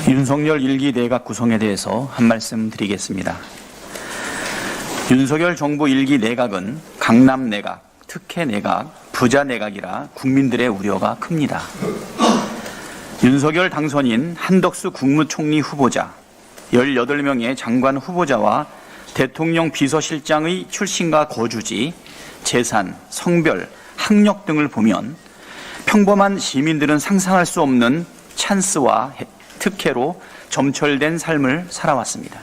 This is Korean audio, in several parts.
윤석열 1기 내각 구성에 대해서 한 말씀 드리겠습니다. 윤석열 정부 1기 내각은 강남 내각, 특혜 내각, 부자 내각이라 국민들의 우려가 큽니다. 윤석열 당선인 한덕수 국무총리 후보자, 18명의 장관 후보자와 대통령 비서실장의 출신과 거주지, 재산, 성별, 학력 등을 보면 평범한 시민들은 상상할 수 없는 찬스와 특혜로 점철된 삶을 살아왔습니다.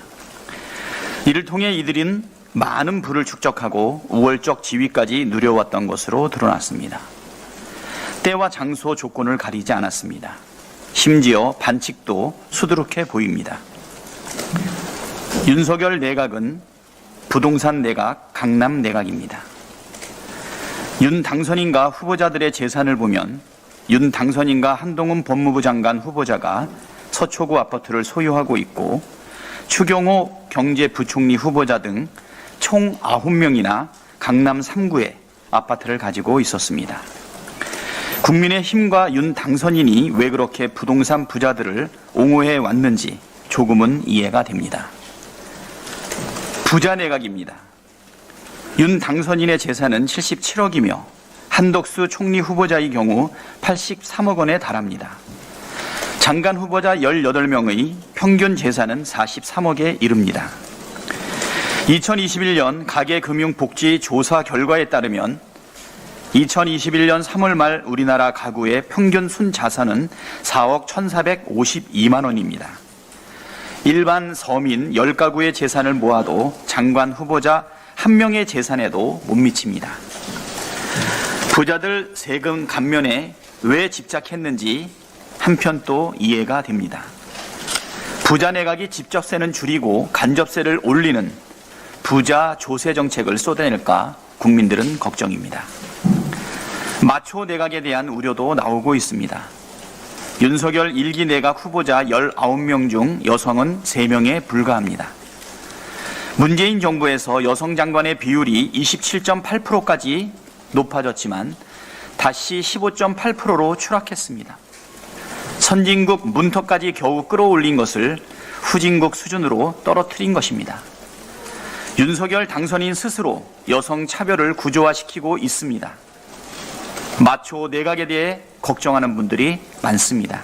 이를 통해 이들은 많은 부를 축적하고 우월적 지위까지 누려왔던 것으로 드러났습니다. 때와 장소 조건을 가리지 않았습니다. 심지어 반칙도 수두룩해 보입니다. 윤석열 내각은 부동산 내각, 강남 내각입니다. 윤 당선인과 후보자들의 재산을 보면 윤 당선인과 한동훈 법무부 장관 후보자가 서초구 아파트를 소유하고 있고 추경호 경제부총리 후보자 등 총 9명이나 강남 3구에 아파트를 가지고 있었습니다. 국민의힘과 윤 당선인이 왜 그렇게 부동산 부자들을 옹호해 왔는지 조금은 이해가 됩니다. 부자 내각입니다. 윤 당선인의 재산은 77억이며 한덕수 총리 후보자의 경우 83억 원에 달합니다. 장관 후보자 18명의 평균 재산은 43억에 이릅니다. 2021년 가계금융복지조사 결과에 따르면 2021년 3월 말 우리나라 가구의 평균 순자산은 4억 1,452만 원입니다. 일반 서민 10가구의 재산을 모아도 장관 후보자 1명의 재산에도 못 미칩니다. 부자들 세금 감면에 왜 집착했는지 한편 또 이해가 됩니다. 부자 내각이 직접세는 줄이고 간접세를 올리는 부자 조세 정책을 쏟아낼까 국민들은 걱정입니다. 마초 내각에 대한 우려도 나오고 있습니다. 윤석열 1기 내각 후보자 19명 중 여성은 3명에 불과합니다. 문재인 정부에서 여성 장관의 비율이 27.8%까지 높아졌지만 다시 15.8%로 추락했습니다. 선진국 문턱까지 겨우 끌어올린 것을 후진국 수준으로 떨어뜨린 것입니다. 윤석열 당선인 스스로 여성 차별을 구조화시키고 있습니다. 마초 내각에 대해 걱정하는 분들이 많습니다.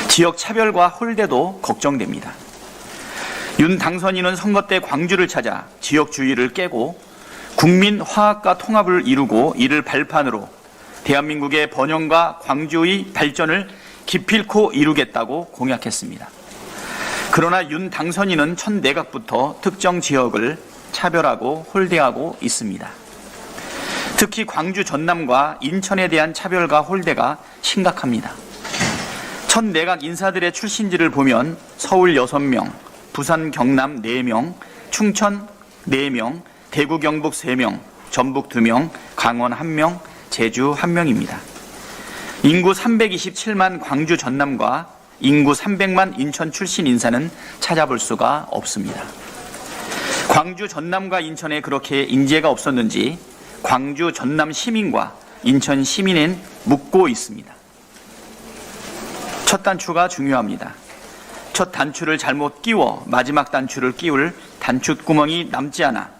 지역 차별과 홀대도 걱정됩니다. 윤 당선인은 선거 때 광주를 찾아 지역주의를 깨고 국민 화합과 통합을 이루고 이를 발판으로 대한민국의 번영과 광주의 발전을 기필코 이루겠다고 공약했습니다. 그러나 윤 당선인은 첫 내각부터 특정 지역을 차별하고 홀대하고 있습니다. 특히 광주 전남과 인천에 대한 차별과 홀대가 심각합니다. 첫 내각 인사들의 출신지를 보면 서울 6명, 부산 경남 4명, 충청 4명, 대구 경북 3명, 전북 2명, 강원 1명, 제주 1명입니다. 인구 327만 광주 전남과 인구 300만 인천 출신 인사는 찾아볼 수가 없습니다. 광주 전남과 인천에 그렇게 인재가 없었는지 광주 전남 시민과 인천 시민은 묻고 있습니다. 첫 단추가 중요합니다. 첫 단추를 잘못 끼워 마지막 단추를 끼울 단추구멍이 남지 않아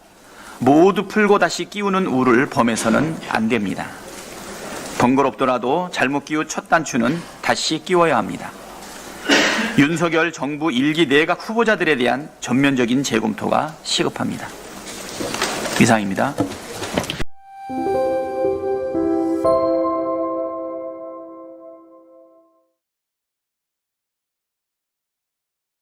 모두 풀고 다시 끼우는 우를 범해서는 안 됩니다. 번거롭더라도 잘못 끼운 첫 단추는 다시 끼워야 합니다. 윤석열 정부 1기 내각 후보자들에 대한 전면적인 재검토가 시급합니다. 이상입니다.